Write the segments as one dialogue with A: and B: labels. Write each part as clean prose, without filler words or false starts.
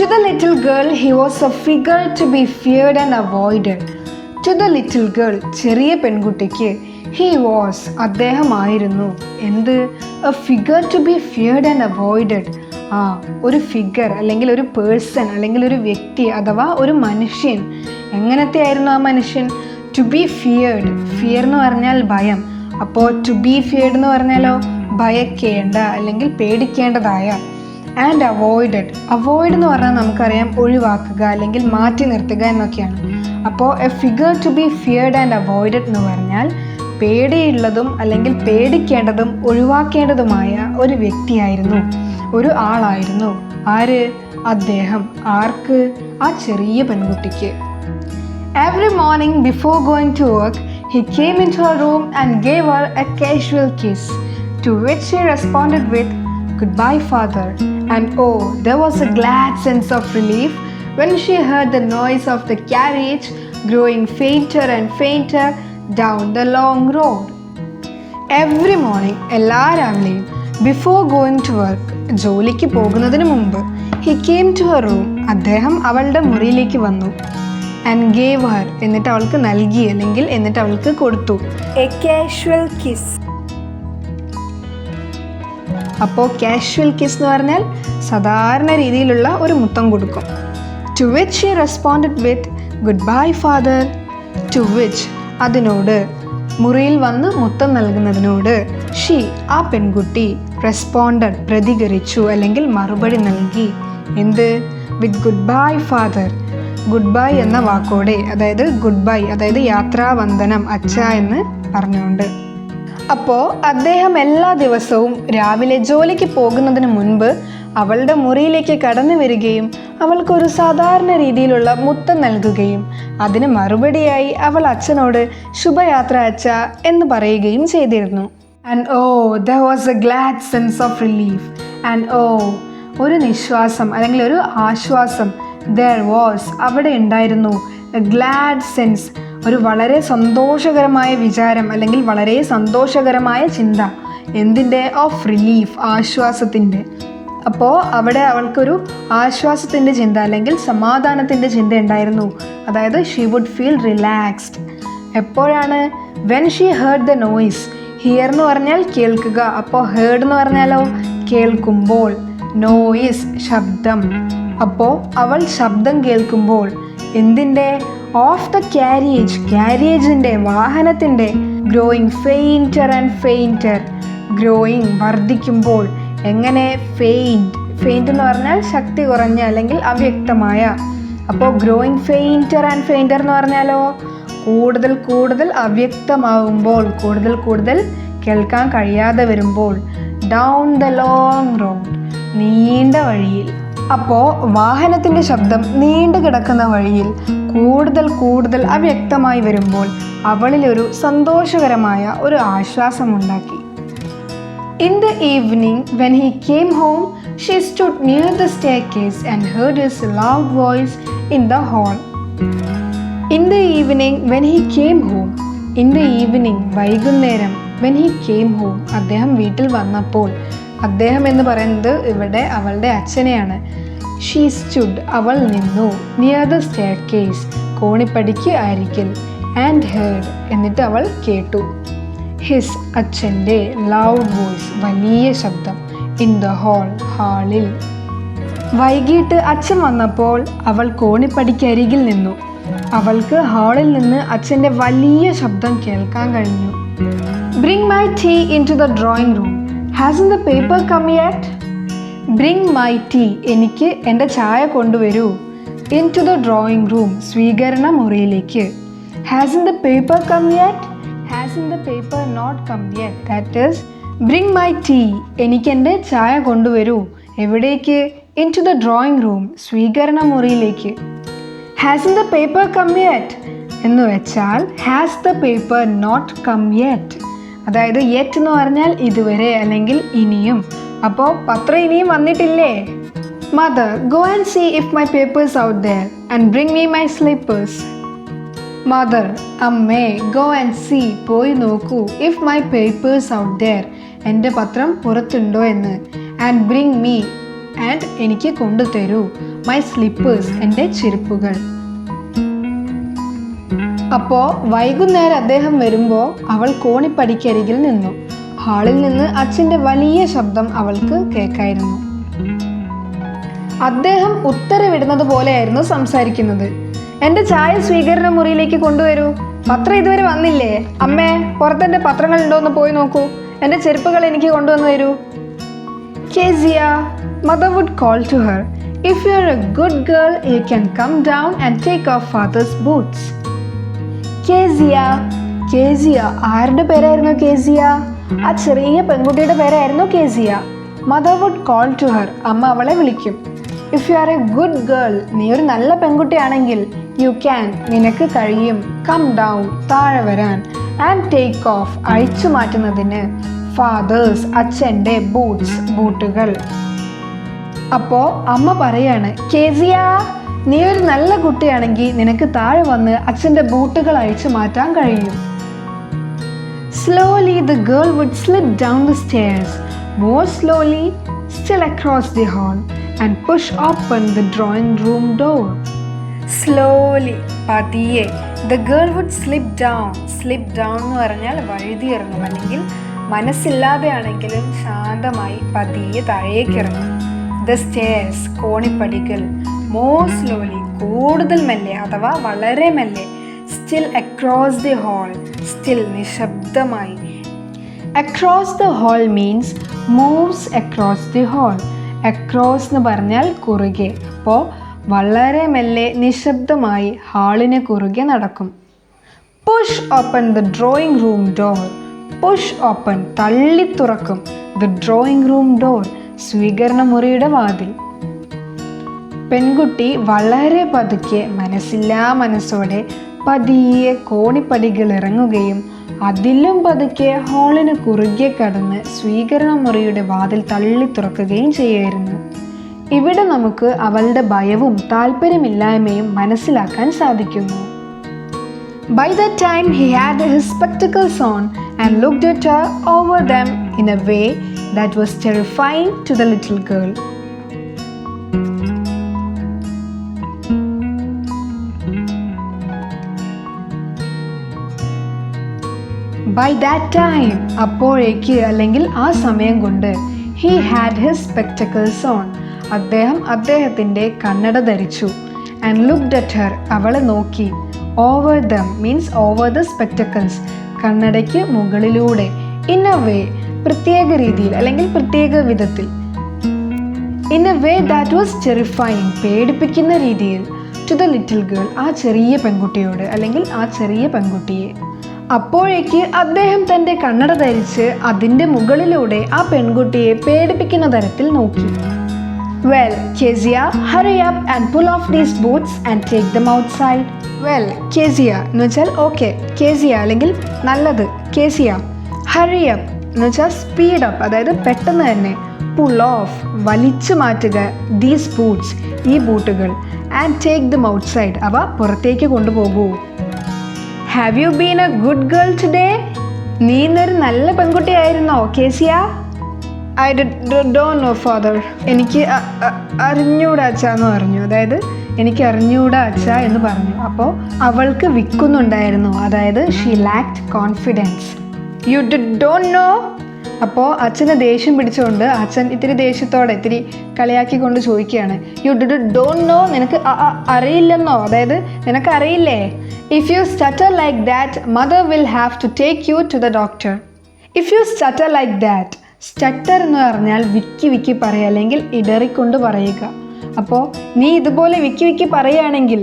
A: To the little girl, he was a figure to be feared and avoided. To the little girl, ചെറിയ പെൺകുട്ടിക്ക് he was, അദ്ദേഹമായിരുന്നു എന്ത്? A figure to be feared and avoided. ഒരു figure അല്ലെങ്കിൽ ഒരു person അല്ലെങ്കിൽ ഒരു വ്യക്തി അഥവാ ഒരു മനുഷ്യൻ. എങ്ങനത്തെ ആയിരുന്നു ആ മനുഷ്യൻ? To B feared. ഫിയർ എന്ന് പറഞ്ഞാൽ ഭയം. അപ്പോൾ ടു ബി ഫിയേർഡ് എന്ന് പറഞ്ഞാലോ ഭയക്കേണ്ട അല്ലെങ്കിൽ പേടിക്കേണ്ടതായ. And avoided. അവോയ്ഡ് എന്ന് പറഞ്ഞാൽ നമുക്കറിയാം ഒഴിവാക്കുക അല്ലെങ്കിൽ മാറ്റി നിർത്തുക എന്നൊക്കെയാണ്. അപ്പോൾ A figure to B feared and avoided എന്ന് പറഞ്ഞാൽ പേടിയുള്ളതും അല്ലെങ്കിൽ പേടിക്കേണ്ടതും ഒഴിവാക്കേണ്ടതുമായ ഒരു വ്യക്തിയായിരുന്നു, ഒരു ആളായിരുന്നു. ആര്? അദ്ദേഹം. ആർക്ക്? ആ ചെറിയ പെൺകുട്ടിക്ക്. Every morning before going to work, he came into her room and gave her a casual kiss, to which she responded with, "Goodbye, father." And oh, there was a glad sense of relief when she heard the noise of the carriage growing fainter and fainter down the long road. Every morning, എല്ലാ രാവിലെയും, before going to work, ജോലിക്ക് പോകുന്നതിന് മുമ്പ്, he came to her room, അദ്ദേഹം അവളുടെ മുറിയിലേക്ക് വന്നു. And gave Har, എന്നിട്ട് അവൾക്ക് നൽകി അല്ലെങ്കിൽ എന്നിട്ട് അവൾക്ക് കൊടുത്തു. A casual kiss. അപ്പോൾ കാഷ്വൽ കിസ് എന്ന് പറഞ്ഞാൽ സാധാരണ രീതിയിലുള്ള ഒരു മുത്തം കൊടുക്കും. To which she responded with good bye father. To which, അതിനോട്, മുറിയിൽ വന്ന് മുത്തം നൽകുന്നതിനോട്, ഷീ, ആ പെൺകുട്ടി, റെസ്പോണ്ടഡ്, പ്രതികരിച്ചു അല്ലെങ്കിൽ മറുപടി നൽകി. എന്ത്? വിത്ത് good bye father. Good bye എന്ന വാക്കോടെ, അതായത് ഗുഡ് ബൈ, അതായത് യാത്രാവന്ദനം അച്ഛ എന്ന് പറഞ്ഞുകൊണ്ട്. അപ്പോൾ അദ്ദേഹം എല്ലാ ദിവസവും രാവിലെ ജോലിക്ക് പോകുന്നതിന് മുൻപ് അവളുടെ മുറിയിലേക്ക് കടന്നു വരികയും അവൾക്കൊരു സാധാരണ രീതിയിലുള്ള മുത്തം നൽകുകയും അതിന് മറുപടിയായി അവൾ അച്ഛനോട് ശുഭയാത്ര അച്ഛ എന്ന് പറയുകയും ചെയ്തിരുന്നു. And oh, there was a glad sense of relief. And oh, ഒരു നിശ്വാസം അല്ലെങ്കിൽ ഒരു ആശ്വാസം. There was, അവിടെ ഉണ്ടായിരുന്നു. എ ഗ്ലാഡ് സെൻസ്, ഒരു വളരെ സന്തോഷകരമായ വിചാരം അല്ലെങ്കിൽ വളരെ സന്തോഷകരമായ ചിന്ത. എന്തിൻ്റെ? ഓഫ് റിലീഫ്, ആശ്വാസത്തിൻ്റെ. അപ്പോൾ അവിടെ അവൾക്കൊരു ആശ്വാസത്തിൻ്റെ ചിന്ത അല്ലെങ്കിൽ സമാധാനത്തിൻ്റെ ചിന്ത ഉണ്ടായിരുന്നു. അതായത് ഷീ വുഡ് ഫീൽ റിലാക്സ്ഡ്. എപ്പോഴാണ്? When she heard the noise. Here എന്ന് പറഞ്ഞാൽ കേൾക്കുക. അപ്പോൾ ഹേർഡ് എന്ന് പറഞ്ഞാലോ കേൾക്കുമ്പോൾ. നോയിസ്, ശബ്ദം. അപ്പോൾ അവൾ ശബ്ദം കേൾക്കുമ്പോൾ. എന്തിൻ്റെ? ഓഫ് ദ ക്യാരിയേജ്, ക്യാരിയേജിൻ്റെ, വാഹനത്തിൻ്റെ. Growing fainter and fainter. Growing, വർദ്ധിക്കുമ്പോൾ. എങ്ങനെ? ഫെയിൻറ്റ്. ഫെയിൻറ്റ് എന്ന് പറഞ്ഞാൽ ശക്തി കുറഞ്ഞ അല്ലെങ്കിൽ അവ്യക്തമായ. അപ്പോൾ ഗ്രോയിങ് ഫെയിൻറ്റർ ആൻഡ് ഫെയിൻറ്റർ എന്ന് പറഞ്ഞാലോ കൂടുതൽ കൂടുതൽ അവ്യക്തമാവുമ്പോൾ, കൂടുതൽ കൂടുതൽ കേൾക്കാൻ കഴിയാതെ വരുമ്പോൾ. ഡൗൺ ദ ലോങ് റോഡ്, നീണ്ട വഴിയിൽ. അപ്പോൾ വാഹനത്തിൻ്റെ ശബ്ദം നീണ്ടു കിടക്കുന്ന വഴിയിൽ കൂടുതൽ കൂടുതൽ അവ്യക്തമായി വരുമ്പോൾ അവളിലൊരു സന്തോഷകരമായ ഒരു ആശ്വാസമുണ്ടാക്കി. In the evening, when he came home, she stood near the staircase and heard his loud voice in the hall. In the evening, when he came home. In the evening, വൈകുന്നേരം. When he came home, അദ്ദേഹം വീട്ടിൽ വന്നപ്പോൾ. അദ്ദേഹം എന്ന് പറയുന്നത് ഇവിടെ അവളുടെ അച്ഛനെയാണ്. She stood, അവൾ നിന്നു. നിയർ ദ സ്റ്റെയർകേസ്, കോണിപ്പടിക്ക് അരികിൽ. ആൻഡ് ഹേർഡ്, എന്നിട്ട് അവൾ കേട്ടു. ഹിസ്, അച്ഛൻ്റെ. ലൗഡ് വോയിസ്, വലിയ ശബ്ദം. ഇൻ ദ ഹാൾ, ഹാളിൽ. വൈകിട്ട് അച്ഛൻ വന്നപ്പോൾ അവൾ കോണിപ്പടിക്കരികിൽ നിന്നു. അവൾക്ക് ഹാളിൽ നിന്ന് അച്ഛൻ്റെ വലിയ ശബ്ദം കേൾക്കാൻ കഴിഞ്ഞു. Bring my tea into the drawing room. Hasn't the paper come yet? Bring my tea. എനിക്ക് എൻ്റെ ചായ കൊണ്ടുവരൂ. Into the drawing room. സ്വീകരണ മുറിയിലേക്ക്. Hasn't the paper come yet? Hasn't the paper not come yet? That is, bring my tea. എനിക്ക് എൻ്റെ ചായ കൊണ്ടുവരൂ. എവിടേക്ക്? Into the drawing room. സ്വീകരണ മുറിയിലേക്ക്. Hasn't the paper come yet? എന്ന് വെച്ചാൽ has the paper not come yet? അതായത് യെറ്റ് എന്ന് പറഞ്ഞാൽ ഇതുവരെ അല്ലെങ്കിൽ ഇനിയും. അപ്പോൾ പത്രം ഇനിയും വന്നിട്ടില്ലേ? Mother, go and see if my papers out there and bring me my slippers. Mother, അമ്മേ, ഗോ ആൻഡ് സീ, പോയി നോക്കൂ. If my papers out there, എൻ്റെ പത്രം പുറത്തുണ്ടോ എന്ന്. ആൻഡ് ബ്രിങ് മീ, ആൻഡ് എനിക്ക് കൊണ്ടുതരൂ മൈ സ്ലിപ്പേഴ്സ്, എൻ്റെ ചെരുപ്പുകൾ. അപ്പോൾ വൈകുന്നേരം അദ്ദേഹം വരുമ്പോൾ അവൾ കോണിപ്പടിക്കരികിൽ നിന്നു. ഹാളിൽ നിന്ന് അച്ഛൻ്റെ വലിയ ശബ്ദം അവൾക്ക് കേൾക്കായിരുന്നു. അദ്ദേഹം ഉത്തരവിടുന്നത് പോലെയായിരുന്നു സംസാരിക്കുന്നത്. എൻ്റെ ചായ സ്വീകരണ മുറിയിലേക്ക് കൊണ്ടുവരൂ. പത്രം ഇതുവരെ വന്നില്ലേ? അമ്മേ, പുറത്തെൻ്റെ പത്രങ്ങൾ ഉണ്ടോയെന്ന് പോയി നോക്കൂ. എൻ്റെ ചെരുപ്പുകൾ എനിക്ക് കൊണ്ടുവന്നു തരൂ. കേസിയ, mother would call to her, if you are a good girl, you can come down and take off father's boots. കേസിയ, കേസിയ, ആരുടെ പേരായിരുന്നു കേസിയ? ആ ചെറിയ പെൺകുട്ടിയുടെ പേരായിരുന്നു കേസിയ. mother would call to her, അമ്മ അവളെ വിളിക്കും. if you are a good girl, നീ ഒരു നല്ല പെൺകുട്ടിയാണെങ്കിൽ, you can, നിനക്ക് കഴിയും, come down, താഴെ വരാൻ, and take off, അഴിച്ചു മാറ്റുന്നതിന്, ഫാദേഴ്സ്, അച്ഛൻ്റെ ബൂട്ട്സ്, ബൂട്ടുകൾ. അപ്പോൾ അമ്മ പറയാണ്, കേസിയ, നീ ഒരു നല്ല കുട്ടിയാണെങ്കിൽ നിനക്ക് താഴെ വന്ന് അച്ഛൻ്റെ ബൂട്ടുകൾ അഴിച്ചു മാറ്റാൻ കഴിയും. Slowly the girl would slip down the stairs, more slowly, still across the hall, and push open the drawing room door. Slowly, പതിയെ, the girl would slip down. Slip down എന്ന് പറഞ്ഞാൽ വഴുതി ഇറങ്ങും, അല്ലെങ്കിൽ മനസ്സില്ലാതെയാണെങ്കിലും ശാന്തമായി പതിയെ താഴേക്ക് ഇറങ്ങും. The stairs, കോണിപ്പടികൾ. More slowly, കൂടുതൽ മെല്ലെ അഥവാ വളരെ മെല്ലെ. Still across the hall, still നിശബ്ദമായി. Across the hall means moves across the hall. Across എന്ന് പറഞ്ഞാൽ കുറുകെ. അപ്പോൾ വളരെ മെല്ലെ നിശബ്ദമായി ഹാളിന് കുറുകെ നടക്കും. Push open the drawing room door. Push open, തള്ളി തുറക്കും. The drawing room door, സ്വീകരണ മുറിയുടെ വാതിൽ. പെൺകുട്ടി വളരെ പതുക്കെ മനസ്സില്ലാ മനസ്സോടെ പതിയെ കോണിപ്പടികൾ ഇറങ്ങുകയും അതിലും പതുക്കെ ഹാളിന് കുറുകെ കടന്ന് സ്വീകരണ മുറിയുടെ വാതിൽ തള്ളി തുറക്കുകയും ചെയ്യായിരുന്നു. ഇവിടെ നമുക്ക് അവളുടെ ഭയവും താല്പര്യമില്ലായ്മയും മനസ്സിലാക്കാൻ സാധിക്കുന്നു. By that time he had his spectacles on and looked at her over them in a way that was terrifying to the little girl. By that time, അപ്പോഴേക്ക് അല്ലെങ്കിൽ ആ സമയം കൊണ്ട്, he had his spectacles on, അദ്ദേഹത്തിൻ്റെ കണ്ണട ധരിച്ചു. And looked at her, അവളെ നോക്കി. Over them means over the spectacles, കണ്ണടയ്ക്ക് മുകളിലൂടെ. In a way, പ്രത്യേക രീതിയിൽ അല്ലെങ്കിൽ പ്രത്യേക വിധത്തിൽ. In a way that was terrifying, പേടിപ്പിക്കുന്ന രീതിയിൽ. To the little girl, ആ ചെറിയ പെൺകുട്ടിയോട് അല്ലെങ്കിൽ ആ ചെറിയ പെൺകുട്ടിയെ. അപ്പോഴേക്ക് അദ്ദേഹം തൻ്റെ കണ്ണട ധരിച്ച് അതിൻ്റെ മുകളിലൂടെ ആ പെൺകുട്ടിയെ പേടിപ്പിക്കുന്ന തരത്തിൽ നോക്കി. Well, Kezia, hurry up and pull off these boots and take them outside. Well, Kezia എന്ന് വെച്ചാൽ ഓക്കെ, Kezia അല്ലെങ്കിൽ നല്ലത്, Kezia. Hurry up എന്ന് വെച്ചാൽ സ്പീഡ് അപ്പ്, അതായത് പെട്ടെന്ന് തന്നെ. Pull off, വലിച്ചു മാറ്റുക. These boots, ഈ ബൂട്ടുകൾ. And take them outside, അവ പുറത്തേക്ക് കൊണ്ടുപോകൂ. Have you been a good girl today? നീ ഇന്നൊരു നല്ല പെൺകുട്ടിയായിരുന്നോ കേസിയ? I don't know father. എനിക്ക് അറിഞ്ഞൂടാ അച്ഛ എന്ന് പറഞ്ഞു. അതായത് എനിക്ക് അറിഞ്ഞൂടാ അച്ഛ എന്ന് പറഞ്ഞു. അപ്പോൾ അവൾക്ക് വിൽക്കുന്നുണ്ടായിരുന്നു, അതായത് she lacked confidence. You don't know? അപ്പോൾ അച്ഛന് ദേഷ്യം പിടിച്ചുകൊണ്ട് അച്ഛൻ ഇത്തിരി ദേഷ്യത്തോടെ ഇത്തിരി കളിയാക്കിക്കൊണ്ട് ചോദിക്കുകയാണ്, യു ഡോണ്ട് നോ, നിനക്ക് അറിയില്ലെന്നോ, അതായത് നിനക്ക് അറിയില്ലേ? If you stutter like that mother will have to take you to the doctor. If you stutter like that, stutter എന്ന് പറഞ്ഞാൽ വിക്കി പറയുക അല്ലെങ്കിൽ ഇടറിക്കൊണ്ട് പറയുക. അപ്പോൾ നീ ഇതുപോലെ വിക്കി പറയുകയാണെങ്കിൽ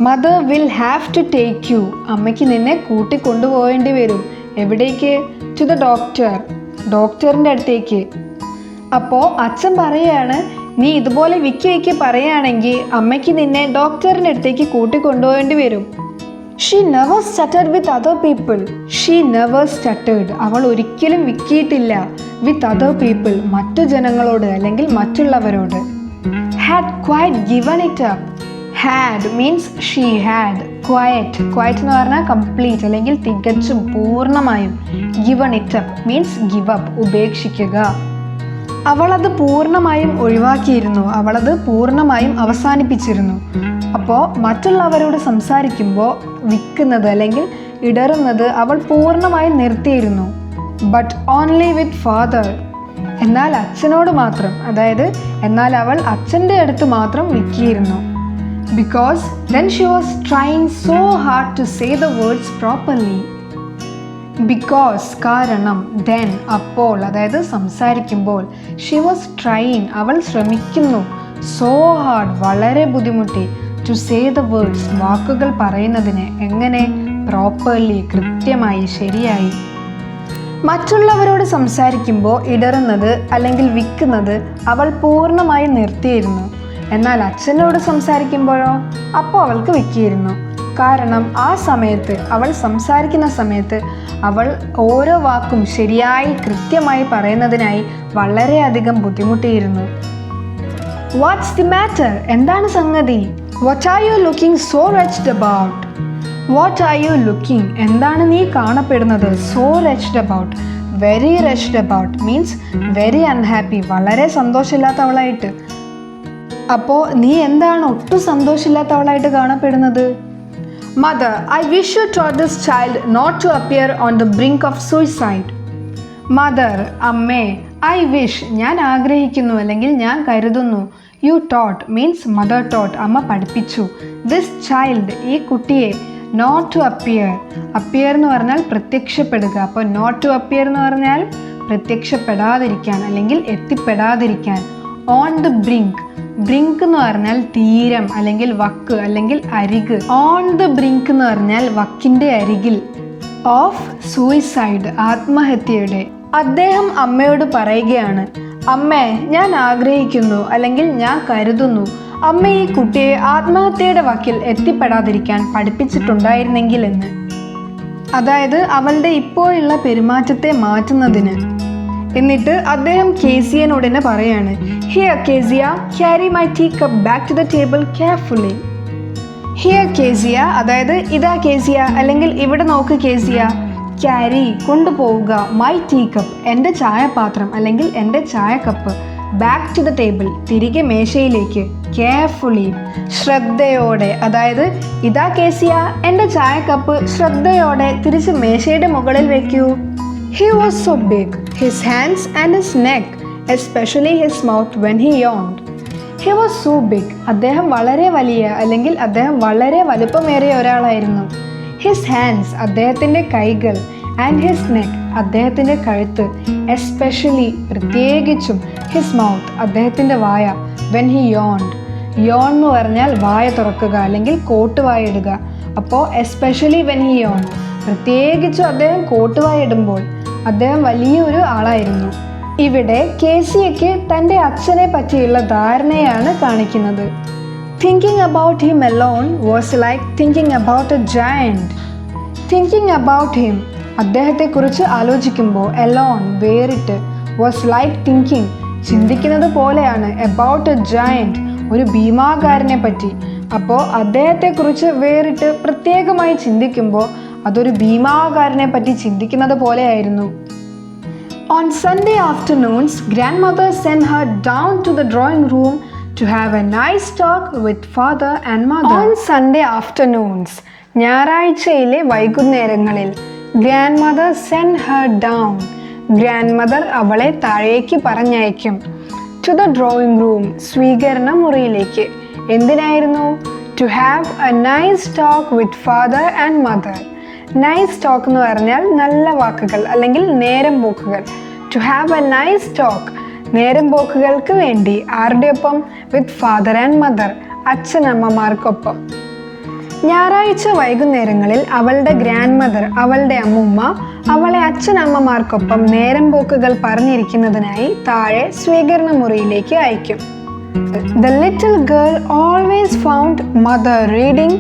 A: mother will have to take you, അമ്മയ്ക്ക് നിന്നെ കൂട്ടിക്കൊണ്ടുപോകേണ്ടി വരും. എവിടേക്ക്? ടു ദ ഡോക്ടർ, ഡോക്ടറിൻ്റെ അടുത്തേക്ക്. അപ്പോൾ അച്ഛൻ പറയുകയാണ്, നീ ഇതുപോലെ വിക്കി പറയുകയാണെങ്കിൽ അമ്മയ്ക്ക് നിന്നെ ഡോക്ടറിൻ്റെ അടുത്തേക്ക് കൂട്ടിക്കൊണ്ടുപോകേണ്ടി വരും. She never stuttered with other people. She never stuttered, അവൾ ഒരിക്കലും വിക്കിയിട്ടില്ല. വിത്ത് അതർ പീപ്പിൾ, മറ്റു ജനങ്ങളോട് അല്ലെങ്കിൽ മറ്റുള്ളവരോട്. Had quite given it up. Had means she had. Quiet എന്ന് പറഞ്ഞാൽ കംപ്ലീറ്റ് അല്ലെങ്കിൽ തികച്ചും പൂർണ്ണമായും. Given it up means give up, ഉപേക്ഷിക്കുക. അവളത് പൂർണ്ണമായും ഒഴിവാക്കിയിരുന്നു, അവളത് പൂർണ്ണമായും അവസാനിപ്പിച്ചിരുന്നു. അപ്പോൾ മറ്റുള്ളവരോട് സംസാരിക്കുമ്പോൾ വിക്കുന്നത് അല്ലെങ്കിൽ ഇടറുന്നത് അവൾ പൂർണ്ണമായും നിർത്തിയിരുന്നു. ബട്ട് ഓൺലി വിത്ത് ഫാദർ, എന്നാൽ അച്ഛനോട് മാത്രം, അതായത് എന്നാൽ അവൾ അച്ഛൻ്റെ അടുത്ത് മാത്രം വിക്കിയിരുന്നു. Because then she was trying so hard to say the words properly. Because കാരണം, ദെൻ അപ്പോൾ, അതായത് സംസാരിക്കുമ്പോൾ, ഷി വാസ് ട്രൈയിങ് അവൾ ശ്രമിക്കുന്നു, സോ ഹാർഡ് വളരെ ബുദ്ധിമുട്ടി, ടു സേ ദ വേർഡ്സ് വാക്കുകൾ പറയുന്നതിന്, എങ്ങനെ, പ്രോപ്പർലി കൃത്യമായി ശരിയായി. മറ്റുള്ളവരോട് സംസാരിക്കുമ്പോൾ ഇടറുന്നത് അല്ലെങ്കിൽ വിക്കുന്നത് അവൾ പൂർണ്ണമായി നിർത്തിയിരുന്നു. എന്നാൽ അച്ഛനോട് സംസാരിക്കുമ്പോഴോ അപ്പോൾ അവൾക്ക് വിക്കിയിരുന്നു. കാരണം ആ സമയത്ത്, അവൾ സംസാരിക്കുന്ന സമയത്ത് അവൾ ഓരോ വാക്കും ശരിയായി കൃത്യമായി പറയുന്നതിനായി വളരെയധികം ബുദ്ധിമുട്ടിയിരുന്നു. വാട്ട്സ് ദി മാറ്റർ, എന്താണ് സംഗതി? What are you looking so wretched about? What are you looking, എന്താണ് നീ കാണപ്പെടുന്നത്? So wretched about, very wretched about means very unhappy, വളരെ സന്തോഷമില്ലാത്തവളായിട്ട്. അപ്പോൾ നീ എന്താണ് ഒട്ടും സന്തോഷമില്ലാത്തവളായിട്ട് കാണപ്പെടുന്നത്? Mother, I wish you taught this child not to appear on the brink of suicide. Mother, അമ്മേ, ഐ വിഷ്, ഞാൻ ആഗ്രഹിക്കുന്നു അല്ലെങ്കിൽ ഞാൻ കരുതുന്നു, you taught means mother taught, അമ്മ പഠിപ്പിച്ചു, ദിസ് ചൈൽഡ്, ഈ കുട്ടിയെ, നോട്ട് ടു അപ്പിയർ, അപ്പിയർ എന്ന് പറഞ്ഞാൽ പ്രത്യക്ഷപ്പെടുക, അപ്പോൾ നോട്ട് ടു അപ്പിയർ എന്ന് പറഞ്ഞാൽ പ്രത്യക്ഷപ്പെടാതിരിക്കാൻ അല്ലെങ്കിൽ എത്തിപ്പെടാതിരിക്കാൻ. ഓൺ ദ ബ്രിങ്ക്, ബ്രിങ്ക് എന്ന് പറഞ്ഞാൽ തീരം അല്ലെങ്കിൽ വക്ക് അല്ലെങ്കിൽ അരിക്. ഓൺ ദ ബ്രിങ്ക് എന്ന് പറഞ്ഞാൽ വക്കിൻ്റെ അരികിൽ. ഓഫ് സൂയിസൈഡ്, ആത്മഹത്യയുടെ. അദ്ദേഹം അമ്മയോട് പറയുകയാണ്, അമ്മേ, ഞാൻ ആഗ്രഹിക്കുന്നു അല്ലെങ്കിൽ ഞാൻ കരുതുന്നു, അമ്മ ഈ കുട്ടിയെ ആത്മഹത്യയുടെ വക്കിൽ എത്തിപ്പെടാതിരിക്കാൻ പഠിപ്പിച്ചിട്ടുണ്ടായിരുന്നെങ്കിൽ എന്ന്. അതായത് അവളുടെ ഇപ്പോഴുള്ള പെരുമാറ്റത്തെ മാറ്റുന്നതിന്. എന്നിട്ട് അദ്ദേഹം കേസിയനോട് തന്നെ പറയാണ്, here Kezia, carry my tea cup back to the table carefully. Here Kezia, അതായത് ഇതാ കേസിയ അല്ലെങ്കിൽ ഇവിടെ നോക്ക് കേസിയ, ക്യാരി കൊണ്ടുപോവുക, മൈ ടീ കപ്പ് എൻ്റെ ചായപാത്രം അല്ലെങ്കിൽ എൻ്റെ ചായക്കപ്പ്, ബാക്ക് ടു ദ ടേബിൾ തിരികെ മേശയിലേക്ക്, കെയർഫുള്ളി ശ്രദ്ധയോടെ, അതായത് ഇതാ കേസിയ എൻ്റെ ചായക്കപ്പ് ശ്രദ്ധയോടെ തിരിച്ച് മേശയുടെ മുകളിൽ വെക്കൂ. He was so big, his hands and his neck, especially his mouth when he yawned. He was so big, അദ്ദേഹം വളരെ വലിയ അല്ലെങ്കിൽ അദ്ദേഹം വളരെ വലുപ്പമേറിയ ഒരാളായിരുന്നു. His hands, അദ്ദേഹത്തിൻ്റെ കൈകൾ, and his neck, അദ്ദേഹത്തിൻ്റെ കഴുത്ത്, especially പ്രത്യേകിച്ചും, his mouth, അദ്ദേഹത്തിൻ്റെ വായ, when he yawned. yawn എന്ന് പറഞ്ഞാൽ വായ തുറക്കുക അല്ലെങ്കിൽ കോട്ടുവായ ഇടുക. അപ്പോൾ എസ്പെഷ്യലി when he yawned, പ്രത്യേകിച്ചും അദ്ദേഹം കോട്ടുവായ ഇടുമ്പോൾ. അദ്ദേഹം വലിയൊരു ആളായിരുന്നു. ഇവിടെ കേസിയയ്ക്ക് തൻ്റെ അച്ഛനെ പറ്റിയുള്ള ധാരണയാണ് കാണിക്കുന്നത്. Thinking about him alone was like thinking about a giant. Thinking about him, അദ്ദേഹത്തെക്കുറിച്ച് ആലോചിക്കുമ്പോൾ, alone വേറിട്ട്, was like thinking ചിന്തിക്കുന്നത് പോലെയാണ്, about a giant ഒരു ഭീമാകാരനെ പറ്റി. അപ്പോൾ അദ്ദേഹത്തെക്കുറിച്ച് വേറിട്ട് പ്രത്യേകമായി ചിന്തിക്കുമ്പോൾ അതൊരു ഭീമാകാരനെ പറ്റി ചിന്തിക്കുന്നത് പോലെയായിരുന്നു. On Sunday afternoons, grandmother sent her down to the drawing room to have a nice talk with father and mother. On Sunday afternoons, ഞായറാഴ്ചയിലെ വൈകുന്നേരങ്ങളിൽ, grandmother sent her down, grandmother അവളെ താഴേക്ക് പറഞ്ഞയക്കും, to the drawing room, സ്വീകരണ മുറിയിലേക്ക്. എന്തിനായിരുന്നു? To have a nice talk with father and mother. Nice talk എന്ന് പറഞ്ഞാൽ നല്ല വാക്കുകൾ അല്ലെങ്കിൽ നേരം പോക്കുകൾ. To have a nice talk, നേരം പോക്കുകൾക്ക് വേണ്ടി. ആരുടെ ഒപ്പം? വിത്ത് ഫാദർ ആൻഡ് മദർ, അച്ഛനമ്മമാർക്കൊപ്പം. ഞായറാഴ്ച വൈകുന്നേരങ്ങളിൽ അവളുടെ ഗ്രാൻഡ് മദർ, അവളുടെ അമ്മൂമ്മ, അവളെ അച്ഛനമ്മമാർക്കൊപ്പം നേരം പോക്കുകൾ പറഞ്ഞിരിക്കുന്നതിനായി താഴെ സ്വീകരണ മുറിയിലേക്ക് അയക്കും. The little girl always found mother reading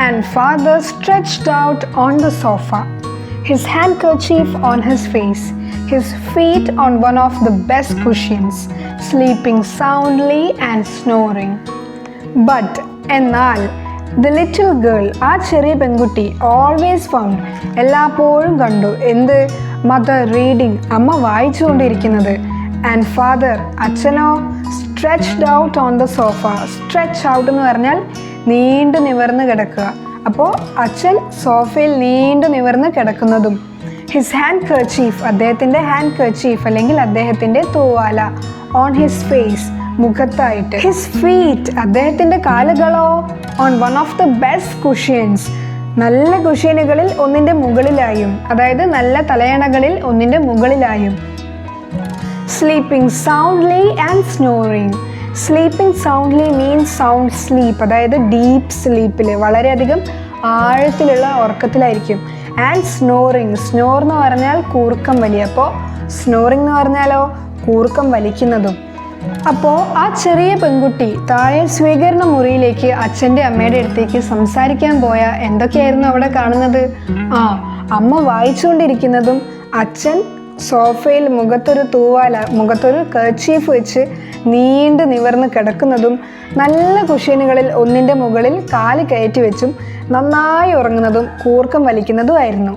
A: and father stretched out on the sofa, his handkerchief on his face, his feet on one of the best cushions, sleeping soundly and snoring. But എന്നാൽ the little girl, ആ ചെറിയ പെൺകുട്ടി, always found, എല്ലാപ്പോഴും കണ്ടു, എന്ത്? Mother reading, അമ്മ വായിച്ചുകൊണ്ടിരിക്കുന്നത്, and father അച്ഛനോ stretched out on the sofa. Stretch out എന്ന് പറഞ്ഞാൽ നീണ്ടു നിവർന്ന് കിടക്കുക. അപ്പോൾ അച്ഛൻ സോഫയിൽ നീണ്ടു നിവർന്ന് കിടക്കുന്നതും ഹിസ് ഹാൻഡ് കർച്ചീഫ്, അദ്ദേഹത്തിൻ്റെ ഹാൻഡ് കർച്ചീഫ് അല്ലെങ്കിൽ അദ്ദേഹത്തിൻ്റെ തൂവാല, ഓൺ ഹിസ് ഫേസ്, മുഖത്തായിട്ട്. ഹിസ് ഫീറ്റ്, അദ്ദേഹത്തിൻ്റെ കാലുകളോ on one of the best cushions, നല്ല കുഷ്യനുകളിൽ ഒന്നിൻ്റെ മുകളിലായും, അതായത് നല്ല തലയണകളിൽ ഒന്നിൻ്റെ മുകളിലായും. Sleeping soundly and snoring. Sleeping soundly means sound sleep, അതായത് ഡീപ്പ് സ്ലീപ്പിൽ, വളരെയധികം ആഴത്തിലുള്ള ഉറക്കത്തിലായിരിക്കും. ആൻഡ് സ്നോറിങ്, സ്നോർ എന്ന് പറഞ്ഞാൽ കൂർക്കം വലി, അപ്പോൾ സ്നോറിങ് എന്ന് പറഞ്ഞാലോ കൂർക്കം വലിക്കുന്നതും. അപ്പോൾ ആ ചെറിയ പെൺകുട്ടി താഴെ സ്വീകരണ മുറിയിലേക്ക് അച്ഛൻ്റെ അമ്മയുടെ അടുത്തേക്ക് സംസാരിക്കാൻ പോയ എന്തൊക്കെയായിരുന്നു അവിടെ കാണുന്നത്? അമ്മ വായിച്ചുകൊണ്ടിരിക്കുന്നതും അച്ഛൻ സോഫയിൽ മുഖത്തൊരു തൂവാല, മുഖത്തൊരു കർച്ചീഫ് വെച്ച് നീണ്ടു നിവർന്ന് കിടക്കുന്നതും നല്ല കുഷ്യനുകളിൽ ഒന്നിൻ്റെ മുകളിൽ കാല് കയറ്റി വെച്ചും നന്നായി ഉറങ്ങുന്നതും കൂർക്കം വലിക്കുന്നതുമായിരുന്നു.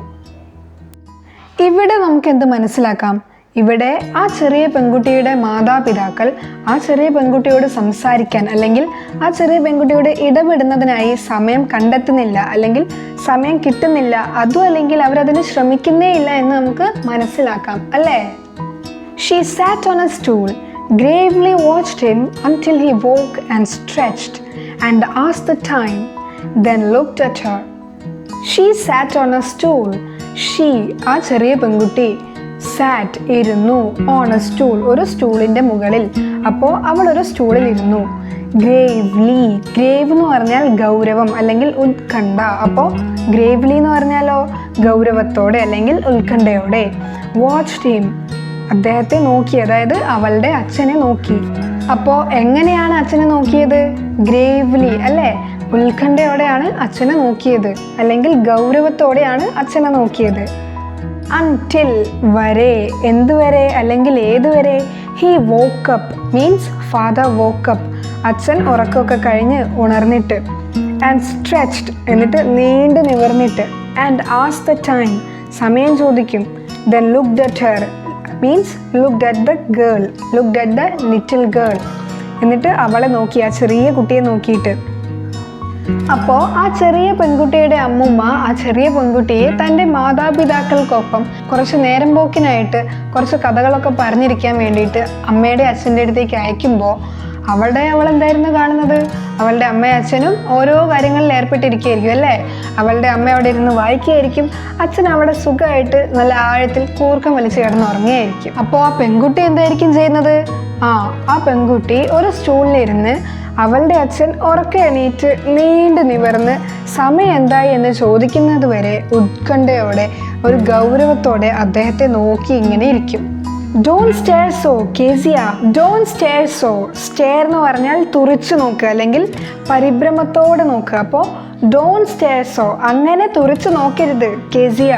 A: ഇവിടെ നമുക്ക് എന്ത് മനസ്സിലാക്കാം? ഇവിടെ ആ ചെറിയ പെൺകുട്ടിയുടെ മാതാപിതാക്കൾ ആ ചെറിയ പെൺകുട്ടിയോട് സംസാരിക്കാൻ അല്ലെങ്കിൽ ആ ചെറിയ പെൺകുട്ടിയോട് ഇടപെടുന്നതിനായി സമയം കണ്ടെത്തുന്നില്ല, അല്ലെങ്കിൽ സമയം കിട്ടുന്നില്ല, അതും അല്ലെങ്കിൽ അവരതിന് ശ്രമിക്കുന്നേ ഇല്ല എന്ന് നമുക്ക് മനസ്സിലാക്കാം, അല്ലേ? She sat on a stool, gravely watched him until he woke and stretched and asked the time, then looked at her. She sat on a stool. She, ആ ചെറിയ പെൺകുട്ടി, സാറ്റ് ഇരുന്നു, ഓൺ എ സ്റ്റൂൾ, ഒരു സ്റ്റൂളിൻ്റെ മുകളിൽ. അപ്പോൾ അവൾ ഒരു സ്റ്റൂളിൽ ഇരുന്നു. ഗ്രേവ്ലി, ഗ്രേവ് എന്ന് പറഞ്ഞാൽ ഗൗരവം അല്ലെങ്കിൽ ഉത്കണ്ഠ. അപ്പോൾ ഗ്രേവ്ലി എന്ന് പറഞ്ഞാലോ ഗൗരവത്തോടെ അല്ലെങ്കിൽ ഉത്കണ്ഠയോടെ. വാച്ച്ഡ് ഹിം, അദ്ദേഹത്തെ നോക്കി, അതായത് അവളുടെ അച്ഛനെ നോക്കി. അപ്പോൾ എങ്ങനെയാണ് അച്ഛനെ നോക്കിയത്? ഗ്രേവ്ലി, അല്ലേ? ഉത്കണ്ഠയോടെയാണ് അച്ഛനെ നോക്കിയത്, അല്ലെങ്കിൽ ഗൗരവത്തോടെയാണ് അച്ഛനെ നോക്കിയത്. അൺടിൽ, വരെ, എന്തുവരെ അല്ലെങ്കിൽ ഏതുവരെ? He woke up means father woke up, അച്ഛൻ ഉറക്കമൊക്കെ കഴിഞ്ഞ് ഉണർന്നിട്ട്. ആൻഡ് സ്ട്രെച്ച്ഡ്, എന്നിട്ട് നീണ്ടു നിവർന്നിട്ട്. ആൻഡ് ആസ്ക്ഡ് ദ ടൈം, സമയം ചോദിക്കും. Then looked at her means looked at the girl, looked at the little girl, എന്നിട്ട് അവളെ നോക്കി, ആ ചെറിയ കുട്ടിയെ നോക്കിയിട്ട്. അപ്പോൾ ആ ചെറിയ പെൺകുട്ടിയുടെ അമ്മുമ്മ ആ ചെറിയ പെൺകുട്ടിയെ തൻ്റെ മാതാപിതാക്കൾക്കൊപ്പം കുറച്ച് നേരം പോക്കിനായിട്ട് കുറച്ച് കഥകളൊക്കെ പറഞ്ഞിരിക്കാൻ വേണ്ടിയിട്ട് അമ്മയുടെ അച്ഛൻ്റെ അടുത്തേക്ക് അയക്കുമ്പോൾ അവൾ എന്തായിരുന്നു കാണുന്നത്? അവളുടെ അമ്മയും അച്ഛനും ഓരോ കാര്യങ്ങളിൽ ഏർപ്പെട്ടിരിക്കുകയായിരിക്കും, അല്ലേ? അവളുടെ അമ്മ അവിടെ ഇരുന്ന് വായിക്കുകയായിരിക്കും, അച്ഛൻ അവിടെ സുഖമായിട്ട് നല്ല ആഴത്തിൽ കൂർക്കം വലിച്ച് കിടന്ന് ഉറങ്ങുകയായിരിക്കും. അപ്പോൾ ആ പെൺകുട്ടി എന്തായിരിക്കും ചെയ്യുന്നത്? ആ പെൺകുട്ടി ഒരു സ്റ്റൂളിലിരുന്ന് അവളുടെ അച്ഛൻ ഉറക്കെ എണീറ്റ് നീണ്ടു നിവർന്ന് സമയം എന്തായി എന്ന് ചോദിക്കുന്നത് വരെ ഉത്കണ്ഠയോടെ ഒരു ഗൗരവത്തോടെ അദ്ദേഹത്തെ നോക്കി ഇങ്ങനെ ഇരിക്കും. Don't stair so കേസിയ, don't stair so. Stair എന്ന് പറഞ്ഞാൽ തുറിച്ചു നോക്കുക അല്ലെങ്കിൽ പരിഭ്രമത്തോടെ നോക്കുക. അപ്പോൾ ഡോണ്ട് സ്റ്റെയർ സോ, അങ്ങനെ തുറിച്ചു നോക്കരുത് കേസിയ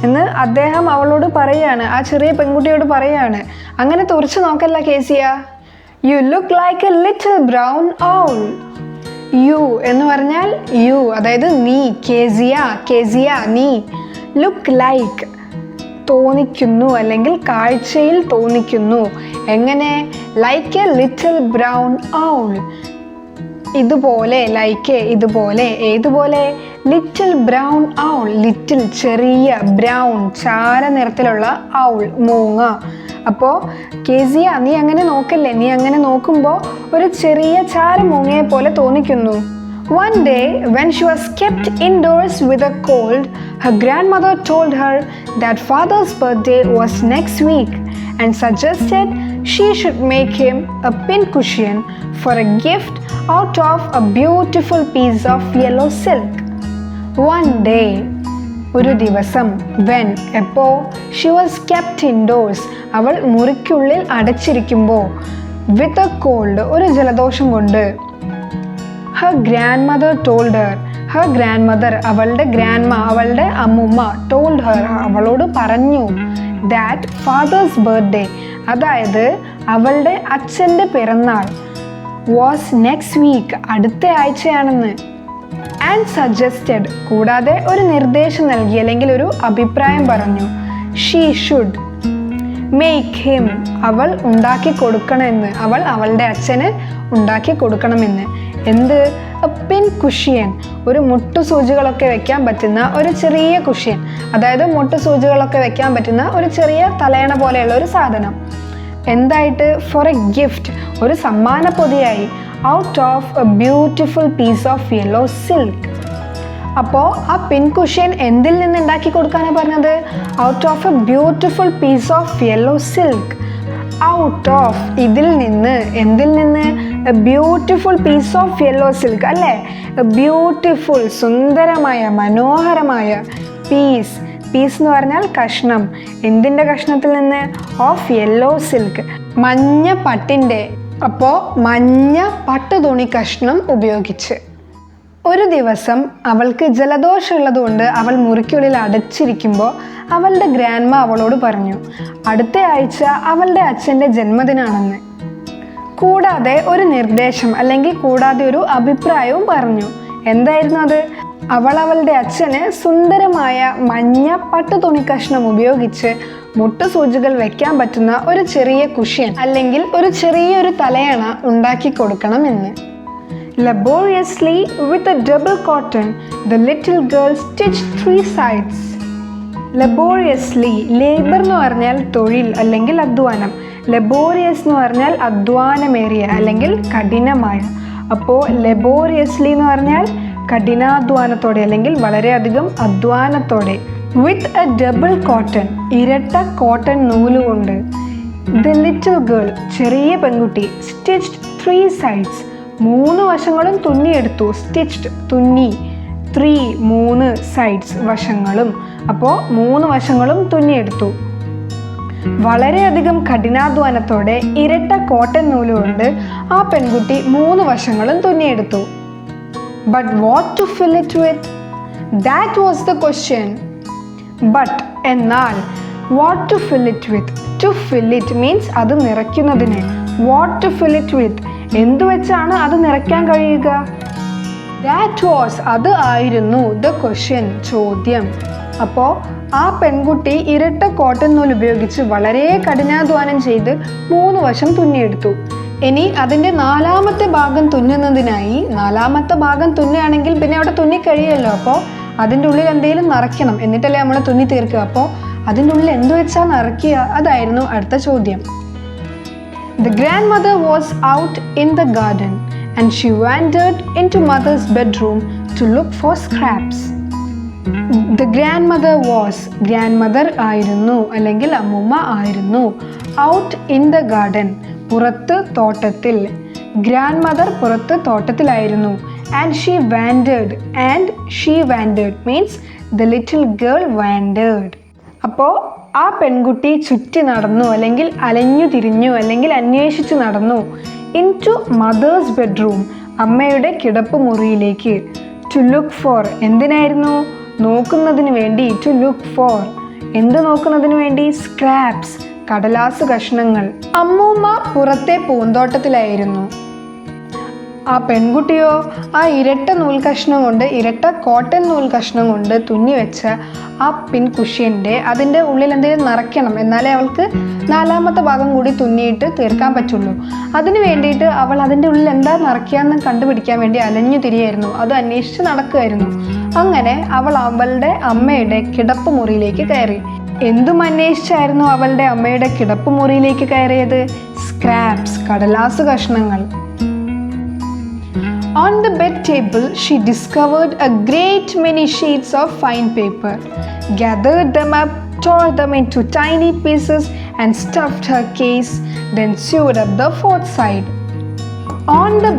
A: എന്ന് അദ്ദേഹം അവളോട് പറയാണ്, ആ ചെറിയ പെൺകുട്ടിയോട് പറയാണ്. അങ്ങനെ തുറിച്ചു നോക്കല്ല Kezia. You look like a little brown owl. You എന്ന് പറഞ്ഞാൽ യു, അതായത് നീ. കേസിയ നീ. ലുക്ക് ലൈക്ക്, തോന്നിക്കുന്നു അല്ലെങ്കിൽ കാഴ്ചയിൽ തോന്നിക്കുന്നു. എങ്ങനെ? Like a little brown owl, ഇതുപോലെ. ലൈക്ക് ഇതുപോലെ, ഏതുപോലെ? Little brown owl. ലിറ്റിൽ ചെറിയ, ബ്രൗൺ ചാര നിറത്തിലുള്ള, ഔൾ മൂങ്ങ. അപ്പോൾ കേസിയ നീ അങ്ങനെ നോക്കല്ലേ, നീ അങ്ങനെ നോക്കുമ്പോൾ ഒരു ചെറിയ ചാര മൂങ്ങയെ പോലെ തോന്നിക്കുന്നു. One day, when she was kept indoors with a cold, her grandmother told her that father's birthday was next week and suggested she should make him a pincushion for a gift out of a beautiful piece of yellow silk. One day, ഒരു ദിവസം, when, എപ്പോൾ? she was kept indoors, അവൾ മുറിക്കുള്ളിൽ അടച്ചിരിക്കുമ്പോൾ, with a cold, ഒരു ജലദോഷം കൊണ്ട്. her grandmother told her, her grandmother, അവളുടെ grandma, അവളുടെ അമ്മുമ്മ, told her, അവളോട് പറഞ്ഞു, that father's birthday, അതായത് അവളുടെ അച്ഛൻ്റെ പിറന്നാൾ, was next week, അടുത്ത ആഴ്ചയാണെന്ന്. ആൻഡ് സജസ്റ്റഡ്, കൂടാതെ ഒരു നിർദ്ദേശം നൽകി അല്ലെങ്കിൽ ഒരു അഭിപ്രായം പറഞ്ഞു. she should മേക്ക് ഹിം, അവൾ ഉണ്ടാക്കി കൊടുക്കണമെന്ന്, അവൾ അവളുടെ അച്ഛന് ഉണ്ടാക്കി കൊടുക്കണമെന്ന്. എന്ത്? പിൻ കുഷ്യൻ, ഒരു മുട്ടുസൂചികളൊക്കെ വെക്കാൻ പറ്റുന്ന ഒരു ചെറിയ കുഷ്യൻ, അതായത് മുട്ടുസൂചികളൊക്കെ വെക്കാൻ പറ്റുന്ന ഒരു ചെറിയ തലയണ പോലെയുള്ള ഒരു സാധനം. എന്തായിട്ട്? ഫോർ എ ഗിഫ്റ്റ്, ഒരു സമ്മാന പൊതിയായി. Out of a beautiful piece of yellow silk. അപ്പോൾ ആ പിൻ കുഷ്യൻ എന്തിൽ നിന്ന് ഉണ്ടാക്കി കൊടുക്കാനാണ് പറഞ്ഞത്? Out of a beautiful piece of yellow silk. Out of, ഇതിൽ നിന്ന്, എന്തിൽ നിന്ന്? A beautiful piece of yellow silk, അല്ലേ? ബ്യൂട്ടിഫുൾ, സുന്ദരമായ, മനോഹരമായ, പീസ്, പീസ് എന്ന് പറഞ്ഞാൽ കഷ്ണം. എന്തിൻ്റെ കഷ്ണത്തിൽ നിന്ന്? ഓഫ് യെല്ലോ സിൽക്ക്, മഞ്ഞ പട്ടിൻ്റെ. അപ്പോൾ മഞ്ഞ പട്ടു തുണി കഷ്ണം ഉപയോഗിച്ച്. ഒരു ദിവസം അവൾക്ക് ജലദോഷമുള്ളതുകൊണ്ട് അവൾ മുറിക്കുള്ളിൽ അടച്ചിരിക്കുമ്പോൾ അവളുടെ ഗ്രാൻഡ്മ അവളോട് പറഞ്ഞു, അടുത്ത ആഴ്ച അവളുടെ അച്ഛൻ്റെ ജന്മദിനാണെന്ന്. കൂടാതെ ഒരു നിർദ്ദേശം അല്ലെങ്കിൽ കൂടാതെ ഒരു അഭിപ്രായവും പറഞ്ഞു. എന്തായിരുന്നു അത്? അവൾ അവളുടെ അച്ഛന് സുന്ദരമായ മഞ്ഞ പട്ടു തുണി കഷ്ണം ഉപയോഗിച്ച് മുട്ടുസൂചികൾ വെക്കാൻ പറ്റുന്ന ഒരു ചെറിയ കുഷ്യൻ അല്ലെങ്കിൽ ഒരു ചെറിയൊരു തലയണ ഉണ്ടാക്കി കൊടുക്കണമെന്ന്. Laboriously with a double cotton, the little girl stitched 3 sides. Laboriously, labor എന്ന് പറഞ്ഞാൽ തൊഴിൽ അല്ലെങ്കിൽ അധ്വാനം. ലബോറിയസ് എന്ന് പറഞ്ഞാൽ അധ്വാനമേറിയ അല്ലെങ്കിൽ കഠിനമായ. അപ്പോൾ ലബോറിയസ്ലി എന്ന് പറഞ്ഞാൽ കഠിനാധ്വാനത്തോടെ അല്ലെങ്കിൽ വളരെയധികം അധ്വാനത്തോടെ. വിത്ത് എ ഡബിൾ കോട്ടൺ, ഇരട്ട കോട്ടൺ നൂലുകൊണ്ട്. ദ ലിറ്റിൽ ഗേൾ, ചെറിയ പെൺകുട്ടി. സ്റ്റിച്ച്ഡ് 3 sides, 3 വശങ്ങളും തുന്നിയെടുത്തു. സ്റ്റിച്ച്ഡ്, തുന്നി. 3, 3 sides, വശങ്ങളും. അപ്പോൾ 3 വശങ്ങളും തുന്നിയെടുത്തു. വളരെയധികം കഠിനാധ്വാനത്തോടെ ഇരട്ട കോട്ടൺ നൂലുകൊണ്ട് ആ പെൺകുട്ടി 3 വശങ്ങളും തുന്നിയെടുത്തു. But what to fill it with? That was the question. But, എന്നാൽ, what to fill it with? To fill it means അത് നിറയ്ക്കുന്നതിന്. What to fill it with? എന്തു വെച്ചാണ് അത് നിറയ്ക്കാൻ കഴിയുക? That was, അത് ആയിരുന്നു, the question, ചോദ്യം. അപ്പോൾ ആ പെൺകുട്ടി ഇരട്ട കോട്ടൺ നൂൽ ഉപയോഗിച്ച് വളരെ കഠിനാധ്വാനം ചെയ്ത് 3 വശം തുന്നിയെടുത്തു. ഇനി അതിൻ്റെ 4ാമത്തെ ഭാഗം തുന്നുന്നതിനായി, 4ാമത്തെ ഭാഗം തുന്നുകയാണെങ്കിൽ പിന്നെ അവിടെ തുന്നി കഴിയുമല്ലോ. അപ്പോൾ അതിൻ്റെ ഉള്ളിൽ എന്തെങ്കിലും നിറയ്ക്കണം, എന്നിട്ടല്ലേ നമ്മൾ തുന്നി തീർക്കുക. അപ്പോൾ അതിൻ്റെ ഉള്ളിൽ എന്ത് വെച്ചാൽ നിറയ്ക്കുക? അതായിരുന്നു അടുത്ത ചോദ്യം. The grandmother was out in the garden and she wandered into mother's bedroom to look for scraps. The grandmother was, grandmother ആയിരുന്നു അല്ലെങ്കിൽ അമ്മുമ്മ ആയിരുന്നു. Out in the garden, പുറത്ത് തോട്ടത്തിൽ. Grandmother പുറത്ത് തോട്ടത്തിലായിരുന്നു. And she wandered means the little girl wandered. അപ്പോൾ ആ പെൺകുട്ടി ചുറ്റി നടന്നു അല്ലെങ്കിൽ അലഞ്ഞു തിരിഞ്ഞു അല്ലെങ്കിൽ അന്വേഷിച്ചു നടന്നു. Into mother's bedroom, അമ്മയുടെ കിടപ്പ് മുറിയിലേക്ക്. To look for, എന്തിനായിരുന്നു? നോക്കുന്നതിന് വേണ്ടി. To look for, എന്ത് നോക്കുന്നതിന് വേണ്ടി? Scraps, കടലാസ് കഷ്ണങ്ങൾ. അമ്മൂമ്മ പുറത്തെ പൂന്തോട്ടത്തിലായിരുന്നു. ആ പെൺകുട്ടിയോ ആ ഇരട്ട നൂൽ കഷ്ണം കൊണ്ട്, ഇരട്ട കോട്ടൺ നൂൽ കഷ്ണം കൊണ്ട് തുന്നി വെച്ച ആ പിൻ കുഷ്യൻ്റെ അതിൻ്റെ ഉള്ളിൽ എന്തെങ്കിലും നിറയ്ക്കണം, എന്നാലേ അവൾക്ക് 4ാമത്തെ ഭാഗം കൂടി തുന്നിയിട്ട് തീർക്കാൻ പറ്റുള്ളൂ. അതിന് വേണ്ടിയിട്ട് അവൾ അതിൻ്റെ ഉള്ളിൽ എന്താ നിറയ്ക്കാമെന്ന് കണ്ടുപിടിക്കാൻ വേണ്ടി അലഞ്ഞു തിരിയായിരുന്നു. അത് അന്വേഷിച്ച് നടക്കുമായിരുന്നു. അങ്ങനെ അവൾ അവളുടെ അമ്മയുടെ കിടപ്പ് മുറിയിലേക്ക് കയറി. എന്തും അന്വേഷിച്ചായിരുന്നു അവളുടെ അമ്മയുടെ കിടപ്പ് മുറിയിലേക്ക് കയറിയത്? സ്ക്രാപ്സ്, കടലാസ് കഷ്ണങ്ങൾ. On the bed table, she discovered a great many sheets of fine paper, gathered them up, tore them into tiny pieces and stuffed her case, then sewed up the 4th side. On the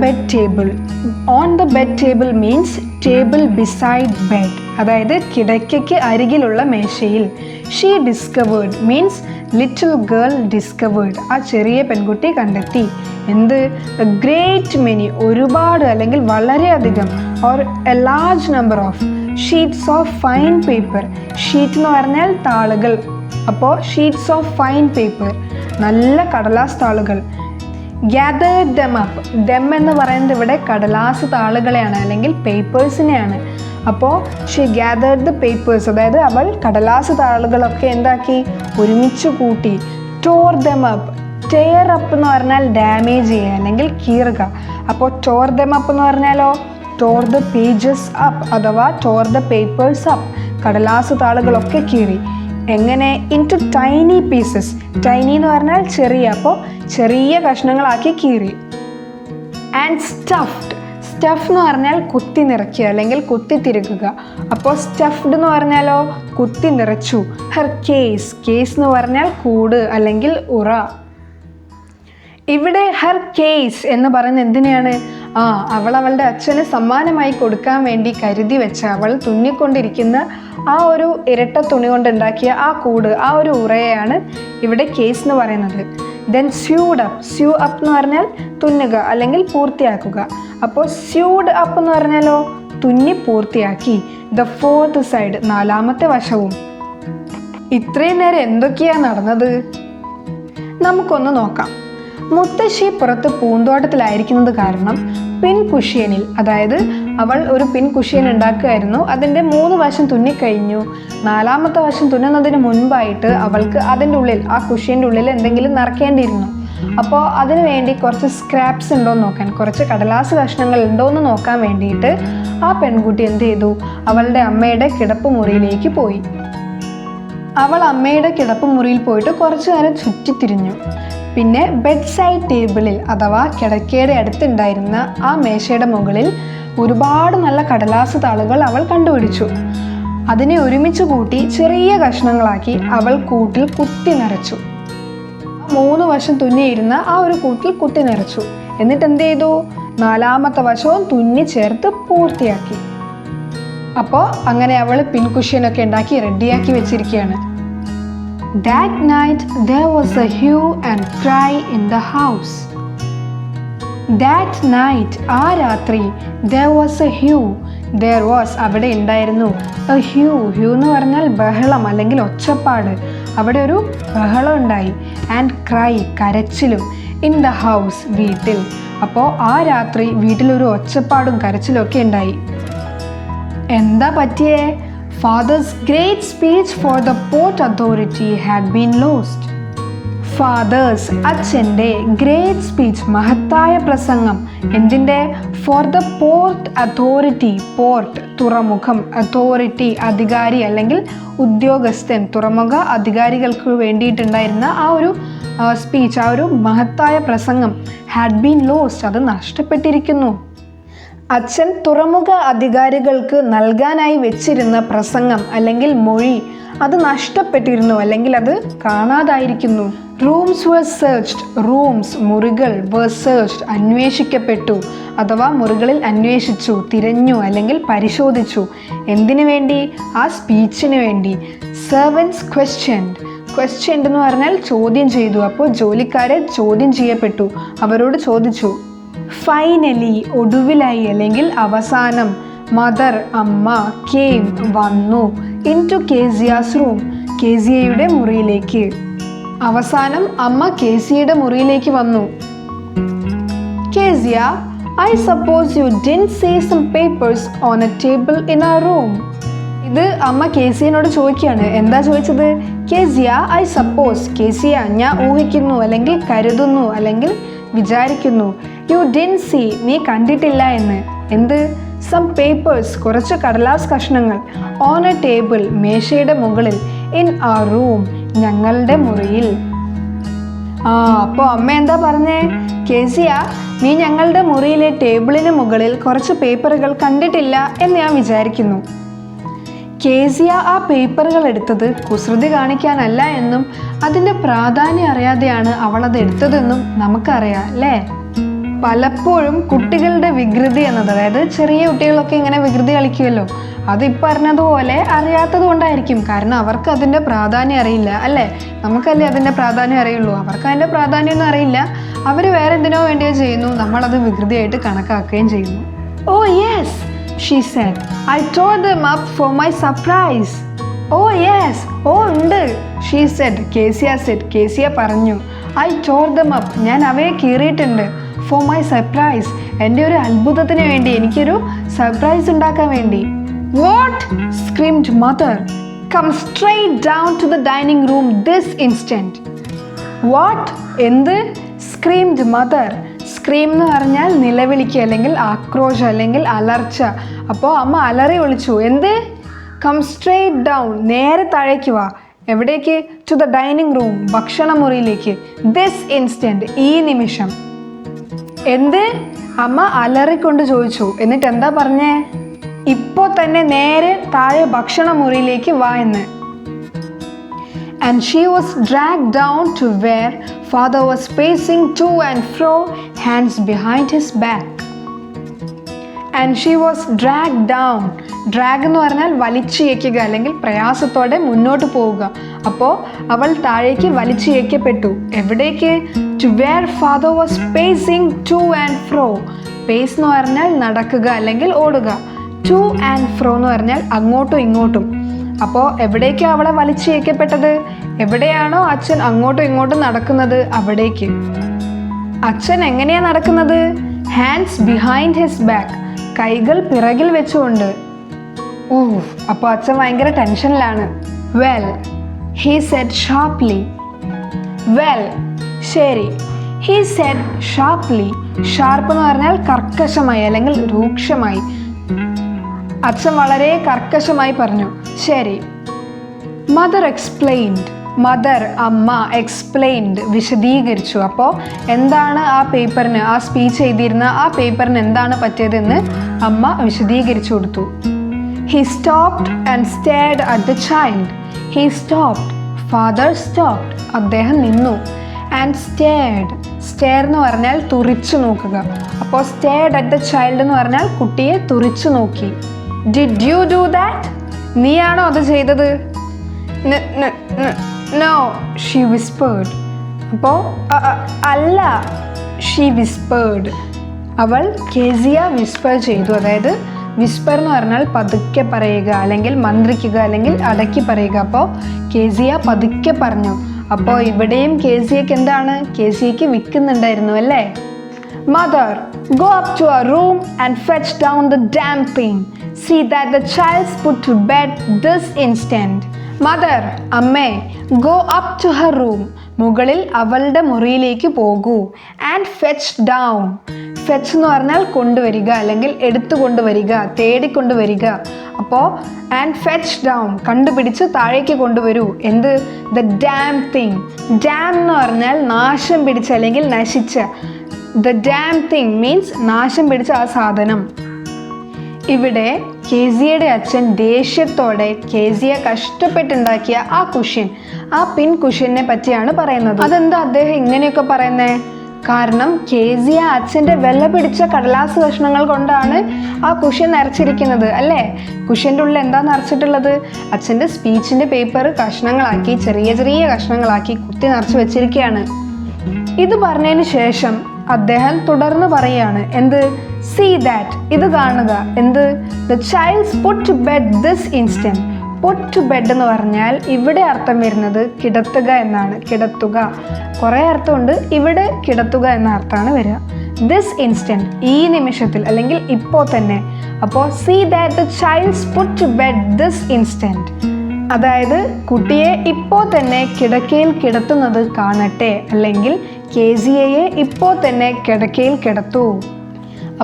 A: bed table means table beside bed, അതായത് കിടക്കയ്ക്ക് അരികിലുള്ള മേശയിൽ. She discovered means little girl discovered, ആ ചെറിയ പെൺകുട്ടി കണ്ടെത്തി. എന്ത്? a great many, ഒരുപാട് അല്ലെങ്കിൽ വളരെയധികം, or a large number of sheets of fine paper. Sheet എന്ന് പറഞ്ഞാൽ താളുകൾ. അപ്പോൾ ഷീറ്റ്സ് ഓഫ് ഫൈൻ പേപ്പർ, നല്ല കടലാസ് താളുകൾ. gathered them up, them എന്ന് പറയുന്നത് ഇവിടെ കടലാസ് താളുകളെയാണ് അല്ലെങ്കിൽ പേപ്പേഴ്സിനെയാണ്. അപ്പോൾ ഷീ gathered the papers, അതായത് അവൾ കടലാസ് താളുകളൊക്കെ എന്താക്കി? ഒരുമിച്ച് കൂട്ടി. tore them up. tear up എന്ന് പറഞ്ഞാൽ ഡാമേജ് ചെയ്യുക അല്ലെങ്കിൽ കീറുക. അപ്പോൾ tore them up എന്ന് പറഞ്ഞാലോ tore the pages up അഥവാ tore the papers up. കടലാസ് താളുകളൊക്കെ കീറി. എങ്ങനെ? into tiny pieces. tiny എന്ന് പറഞ്ഞാൽ ചെറിയ, അപ്പോൾ ചെറിയ കഷ്ണങ്ങളാക്കി കീറി. and stuffed. stuff എന്ന് പറഞ്ഞാൽ കുത്തി നിറയ്ക്കുക അല്ലെങ്കിൽ കുത്തി തിരുകുക. അപ്പോൾ stuffed എന്ന് പറഞ്ഞാലോ കുത്തി നിറച്ചു. her case. case എന്ന് പറഞ്ഞാൽ കൂട് അല്ലെങ്കിൽ ഉറ. ഇവിടെ ഹർ കേസ് എന്ന് പറയുന്നത് എന്തിനെയാണ്? അവൾ അവളുടെ അച്ഛന് സമ്മാനമായി കൊടുക്കാൻ വേണ്ടി കരുതി വെച്ച, അവൾ തുന്നിക്കൊണ്ടിരിക്കുന്ന ആ ഒരു ഇരട്ട തുണി കൊണ്ടുണ്ടാക്കിയ ആ കൂട്, ആ ഒരു ഉറയെയാണ് ഇവിടെ കേസ് എന്ന് പറയുന്നത്. Then SUD up. Sue up എന്ന് പറഞ്ഞാൽ തുന്നുക അല്ലെങ്കിൽ പൂർത്തിയാക്കുക. അപ്പോൾ സ്യൂഡ് അപ്പ് എന്ന് പറഞ്ഞാലോ തുന്നി പൂർത്തിയാക്കി. ദ ഫോർത്ത് സൈഡ്, നാലാമത്തെ വശവും. ഇത്രയും നേരം എന്തൊക്കെയാണ് നടന്നത്? നമുക്കൊന്ന് നോക്കാം. മുത്തശ്ശി പുറത്ത് പൂന്തോട്ടത്തിലായിരിക്കുന്നത് കാരണം പിൻകുഷ്യനിൽ, അതായത് അവൾ ഒരു പിൻകുഷ്യൻ ഉണ്ടാക്കുകയായിരുന്നു. അതിൻ്റെ 3 വശം തുന്നിക്കഴിഞ്ഞു. 4ാമത്തെ വശം തുന്നുന്നതിന് മുൻപായിട്ട് അവൾക്ക് അതിൻ്റെ ഉള്ളിൽ, ആ കുഷ്യൻ്റെ ഉള്ളിൽ എന്തെങ്കിലും നിറയ്ക്കേണ്ടിയിരുന്നു. അപ്പോൾ അതിനു വേണ്ടി കുറച്ച് സ്ക്രാപ്സ് ഉണ്ടോ എന്ന് നോക്കാൻ, കുറച്ച് കടലാസ് കഷ്ണങ്ങൾ ഉണ്ടോ എന്ന് നോക്കാൻ വേണ്ടിയിട്ട് ആ പെൺകുട്ടി എന്ത് ചെയ്തു? അവളുടെ അമ്മയുടെ കിടപ്പ് മുറിയിലേക്ക് പോയി. അവൾ അമ്മയുടെ കിടപ്പ് മുറിയിൽ പോയിട്ട് കുറച്ചു നേരം ചുറ്റിത്തിരിഞ്ഞു. പിന്നെ ബെഡ് സൈഡ് ടേബിളിൽ അഥവാ കിടക്കയുടെ അടുത്തുണ്ടായിരുന്ന ആ മേശയുടെ മുകളിൽ ഒരുപാട് നല്ല കടലാസ് താളുകൾ അവൾ കണ്ടുപിടിച്ചു. അതിനെ ഒരുമിച്ച് കൂട്ടി ചെറിയ കഷ്ണങ്ങളാക്കി അവൾ കൂട്ടിൽ കുത്തി നിറച്ചു. 3 വശം തുന്നിയിരുന്ന ആ ഒരു കൂട്ടിൽ കുത്തി നിറച്ചു. എന്നിട്ട് എന്ത് ചെയ്തു? 4ാമത്തെ വശവും തുന്നി ചേർത്ത് പൂർത്തിയാക്കി. അപ്പോൾ അങ്ങനെ അവൾ പിൻകുഷ്യനൊക്കെ ഉണ്ടാക്കി റെഡിയാക്കി വെച്ചിരിക്കുകയാണ്. That night there was a hue and cry in the house. That night, ആ രാത്രി, there was a hue. There was, അവിടെ ഉണ്ടായിരുന്നു, a hue. hue എന്ന് പറഞ്ഞാൽ ബഹളം അല്ലെങ്കിൽ ഒച്ചപ്പാട്. അവിടെ ഒരു ബഹളം ഉണ്ടായി. and cry, കരച്ചിലും. in the house, വീട്ടിൽ. അപ്പോൾ ആ രാത്രി വീട്ടിലൊരു ഒച്ചപ്പാടും കരച്ചിലും ഒക്കെ ഉണ്ടായി. എന്താ പറ്റിയേ? Father's great speech for the Port Authority had been lost. Father's, അച്ഛൻ്റെ, great speech, മഹത്തായ പ്രസംഗം. എന്തിൻ്റെ? for the Port Authority. port, തുറമുഖം. authority, അധികാരി അല്ലെങ്കിൽ ഉദ്യോഗസ്ഥൻ. തുറമുഖ അധികാരികൾക്ക് വേണ്ടിയിട്ടുണ്ടായിരുന്ന ആ ഒരു സ്പീച്ച്, ആ ഒരു മഹത്തായ പ്രസംഗം had been lost, അത് നഷ്ടപ്പെട്ടിരിക്കുന്നു. അച്ഛൻ തുറമുഖ അധികാരികൾക്ക് നൽകാനായി വെച്ചിരുന്ന പ്രസംഗം അല്ലെങ്കിൽ മൊഴി അത് നഷ്ടപ്പെട്ടിരുന്നു അല്ലെങ്കിൽ അത് കാണാതായിരിക്കുന്നു. Rooms were searched. റൂംസ്, മുറികൾ, were searched, അന്വേഷിക്കപ്പെട്ടു അഥവാ മുറികളിൽ അന്വേഷിച്ചു, തിരഞ്ഞു അല്ലെങ്കിൽ പരിശോധിച്ചു. എന്തിനു വേണ്ടി? ആ സ്പീച്ചിന് വേണ്ടി. servants questioned. questioned എന്ന് പറഞ്ഞാൽ ചോദ്യം ചെയ്തു. അപ്പോൾ ജോലിക്കാരെ ചോദ്യം ചെയ്യപ്പെട്ടു, അവരോട് ചോദിച്ചു. ഫൈനലി, ഒടുവിലായി അല്ലെങ്കിൽ അവസാനം. മദർ, അമ്മ, കേം, വന്നു. ഇൻടു കേസിയാസ് റൂം, കേസിയയുടെ മുറിയിലേക്ക്. അവസാനം അമ്മ കേസിയയുടെ മുറിയിലേക്ക് വന്നു. Kezia, I suppose you didn't see some papers on a table in our room. ഇത് അമ്മ കേസിയനോട് ചോദിക്കുകയാണ്. എന്താ ചോദിച്ചത്? കേസിയ, ഐ സപ്പോസ്, കേസിയ, ഞാൻ ഊഹിക്കുന്നു അല്ലെങ്കിൽ കരുതുന്നു അല്ലെങ്കിൽ വിചാരിക്കുന്നു. യു ഡിഡ്ന്റ് സീ, നീ കണ്ടിട്ടില്ല എന്ന്. എന്ത്? സം പേപ്പേഴ്സ്, കുറച്ച് കടലാസ് കഷ്ണങ്ങൾ. ഓൺ എ ടേബിൾ, മേശയുടെ മുകളിൽ. ഇൻ ആ റൂം, ഞങ്ങളുടെ മുറിയിൽ. അപ്പോൾ അമ്മ എന്താ പറഞ്ഞേ? കേസിയ, നീ ഞങ്ങളുടെ മുറിയിലെ ടേബിളിന് മുകളിൽ കുറച്ച് പേപ്പറുകൾ കണ്ടിട്ടില്ല എന്ന് ഞാൻ വിചാരിക്കുന്നു. കേസിയ ആ പേപ്പറുകൾ എടുത്തത് കുസൃതി കാണിക്കാനല്ല എന്നും അതിൻ്റെ പ്രാധാന്യം അറിയാതെയാണ് അവളത് എടുത്തതെന്നും നമുക്കറിയാം അല്ലേ? പലപ്പോഴും കുട്ടികളുടെ വികൃതി എന്നത്, അതായത് ചെറിയ കുട്ടികളൊക്കെ ഇങ്ങനെ വികൃതി കളിക്കുമല്ലോ, അത് ഈ പറഞ്ഞതുപോലെ അറിയാത്തത് കൊണ്ടായിരിക്കും. കാരണം അവർക്ക് അതിൻ്റെ പ്രാധാന്യം അറിയില്ല അല്ലേ? നമുക്കല്ലേ അതിൻ്റെ പ്രാധാന്യം അറിയുള്ളൂ. അവർക്ക് അതിൻ്റെ പ്രാധാന്യമൊന്നും അറിയില്ല. അവർ വേറെ എന്തിനോ വേണ്ടിയോ ചെയ്യുന്നു, നമ്മളത് വികൃതിയായിട്ട് കണക്കാക്കുകയും ചെയ്യുന്നു. Oh yes, she said, I tore them up for my surprise. Oh yes, ഉണ്ട്, she said, കേസിയ said, കേസിയ പറഞ്ഞു. I tore them up, ഞാൻ അവയെ കീറിയിട്ടുണ്ട്. For my surprise, എൻ്റെ ഒരു അത്ഭുതത്തിന് വേണ്ടി, എനിക്കൊരു സർപ്രൈസ് ഉണ്ടാക്കാൻ വേണ്ടി. What? screamed mother. Come straight down to the dining room this instant. What എന്ത്? Screamed mother. സ്ക്രീം എന്ന് പറഞ്ഞാൽ നിലവിളിക്കുക അല്ലെങ്കിൽ ആക്രോശം അല്ലെങ്കിൽ അലർച്ച. അപ്പോൾ അമ്മ അലറി വിളിച്ചു. എന്ത്? Come straight down. നേരെ താഴേക്ക് വാ. എവിടേക്ക്? To the dining room. ഭക്ഷണമുറിയിലേക്ക്. This instant. ഈ നിമിഷം. എന്ത്? അമ്മ അലറിക്കൊണ്ട് ചോദിച്ചു. എന്നിട്ട് എന്താ പറഞ്ഞേ? ഇപ്പോൾ തന്നെ നേരെ താഴെ ഭക്ഷണമുറിയിലേക്ക് വാ എന്ന്. And she was dragged down to where father was pacing to and fro, hands behind his back. And she was dragged down. Drag എന്ന് പറഞ്ഞാൽ വലിച്ചിഴയ്ക്കുക അല്ലെങ്കിൽ പ്രയാസത്തോടെ മുന്നോട്ട് പോവുക. അപ്പോൾ അവൾ താഴേക്ക് വലിച്ചിഴയ്ക്കപ്പെട്ടു. എവിടേക്ക്? To where father was pacing to and fro. Pace എന്ന് പറഞ്ഞാൽ നടക്കുക അല്ലെങ്കിൽ ഓടുക. To and fro എന്ന് പറഞ്ഞാൽ അങ്ങോട്ടും ഇങ്ങോട്ടും. അപ്പോൾ എവിടേക്കാണ് അവളെ വലിച്ചിഴയ്ക്കപ്പെട്ടത്? എവിടെയാണോ അച്ഛൻ അങ്ങോട്ടും ഇങ്ങോട്ടും നടക്കുന്നത് അവിടേക്ക്. അച്ഛൻ എങ്ങനെയാ നടക്കുന്നത്? Hands behind his back. കൈകൾ പിറകിൽ വെച്ചുകൊണ്ട്. അപ്പോൾ അച്ഛൻ ഭയങ്കര ടെൻഷനിലാണ്. Well he said sharply. Well ശരി. He said sharply. ഷാർപ്പ് എന്ന് പറഞ്ഞാൽ കർക്കശമായി അല്ലെങ്കിൽ രൂക്ഷമായി. അച്ഛൻ വളരെ കർക്കശമായി പറഞ്ഞു. ശരി. Mother explained. മദർ അമ്മ എക്സ്പ്ലെയിൻഡ് വിശദീകരിച്ചു. അപ്പോൾ എന്താണ് ആ പേപ്പറിന്, ആ സ്പീച്ച് എഴുതിയിരുന്ന ആ പേപ്പറിന് എന്താണ് പറ്റിയതെന്ന് അമ്മ വിശദീകരിച്ചു കൊടുത്തു. He stopped and stirred at the child. He stopped. Father stopped. അദ്ദേഹം നിന്നു. And stirred. സ്റ്റെയർ എന്ന് പറഞ്ഞാൽ തുറിച്ചു നോക്കുക. അപ്പോൾ സ്റ്റേർഡ് അറ്റ് ദ ചൈൽഡ് എന്ന് പറഞ്ഞാൽ കുട്ടിയെ തുറിച്ചു നോക്കി. Did you do that? നീയാണോ അത് ചെയ്തത്? No she whispered. അപ്പോൾ അല്ല. She whispered. അവൾ കേസിയ വിസ്പർ ചെയ്തു. അതായത് വിസ്പർ എന്ന് പറഞ്ഞാൽ പതുക്കെ പറയുക അല്ലെങ്കിൽ മന്ത്രിക്കുക അല്ലെങ്കിൽ അടക്കി പറയുക. അപ്പോൾ കേസിയ പതുക്കെ പറഞ്ഞു. അപ്പോൾ ഇവിടെയും കേസിയക്ക് എന്താണ്? കേസിയക്ക് വിൽക്കുന്നുണ്ടായിരുന്നു അല്ലേ? Mother go up to her room and fetch down the damn thing. See that the child's put to bed this instant. Mother അമ്മേ go up to her room. മുകളിൽ അവളുടെ മുറിയിലേക്ക് പോകൂ. And fetch down. ഫെച്ച് എന്ന് പറഞ്ഞാൽ കൊണ്ടുവരിക അല്ലെങ്കിൽ എടുത്തു കൊണ്ടുവരിക, തേടിക്കൊണ്ടുവരിക. അപ്പോൾ ആൻഡ് ഫെച്ച് ഡൗൺ കണ്ടുപിടിച്ച് താഴേക്ക് കൊണ്ടുവരൂ. എന്ത്? The dam thing. ഡാം എന്ന് പറഞ്ഞാൽ നാശം പിടിച്ച അല്ലെങ്കിൽ നശിച്ച. ദ ഡാം തിങ് മീൻസ് നാശം പിടിച്ച ആ സാധനം. ഇവിടെ കേസിയയുടെ അച്ഛൻ ദേഷ്യത്തോടെ കേസിയ കഷ്ടപ്പെട്ടുണ്ടാക്കിയ ആ കുഷ്യൻ, ആ പിൻ കുഷ്യനെ പറ്റിയാണ് പറയുന്നത്. അതെന്താ അദ്ദേഹം ഇങ്ങനെയൊക്കെ പറയുന്നേ? കാരണം കേസിയ അച്ഛൻ്റെ വില പിടിച്ച കടലാസ് കഷ്ണങ്ങൾ കൊണ്ടാണ് ആ കുഷ്യൻ നിറച്ചിരിക്കുന്നത് അല്ലേ? കുഷ്യൻ്റെ ഉള്ളിൽ എന്താ നിറച്ചിട്ടുള്ളത്? അച്ഛൻ്റെ സ്പീച്ചിൻ്റെ പേപ്പർ കഷ്ണങ്ങളാക്കി ചെറിയ ചെറിയ കഷ്ണങ്ങളാക്കി കുത്തി നിറച്ച് വെച്ചിരിക്കുകയാണ്. ഇത് പറഞ്ഞതിന് ശേഷം അദ്ദേഹം തുടർന്ന് പറയാണ്. എന്ത്? See that. ഇത് കാണുക. എന്ത്? The child's put to bed this instant. put to bed എന്ന് പറഞ്ഞാൽ ഇവിടെ അർത്ഥം വരുന്നത് കിടത്തുക എന്നാണ്. കിടത്തുക കുറേ അർത്ഥമുണ്ട്. ഇവിടെ കിടത്തുക എന്ന അർത്ഥമാണ് വരിക. this instant ഈ നിമിഷത്തിൽ അല്ലെങ്കിൽ ഇപ്പോൾ തന്നെ. അപ്പോൾ see that the child's put to bed this instant. അതായത് കുട്ടിയെ ഇപ്പോൾ തന്നെ കിടക്കയിൽ കിടത്തുന്നത് കാണട്ടെ അല്ലെങ്കിൽ കേസിയയെ ഇപ്പോൾ തന്നെ കിടക്കയിൽ കിടത്തൂ.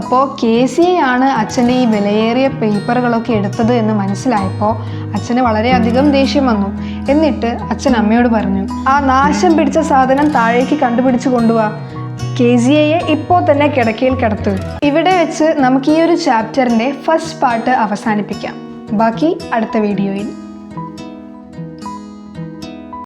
A: അപ്പോൾ കേസിയയാണ് അച്ഛൻ്റെ ഈ വിലയേറിയ പേപ്പറുകളൊക്കെ എടുത്തത് എന്ന് മനസ്സിലായപ്പോൾ അച്ഛന് വളരെയധികം ദേഷ്യം വന്നു. എന്നിട്ട് അച്ഛൻ അമ്മയോട് പറഞ്ഞു, ആ നാശം പിടിച്ച സാധനം താഴേക്ക് കണ്ടുപിടിച്ച് കൊണ്ടുപോവാ. കേസിയയെ ഇപ്പോൾ തന്നെ കിടക്കയിൽ കിടത്തു. ഇവിടെ വെച്ച് നമുക്ക് ഈ ഒരു ചാപ്റ്ററിൻ്റെ ഫസ്റ്റ് പാർട്ട് അവസാനിപ്പിക്കാം. ബാക്കി അടുത്ത വീഡിയോയിൽ.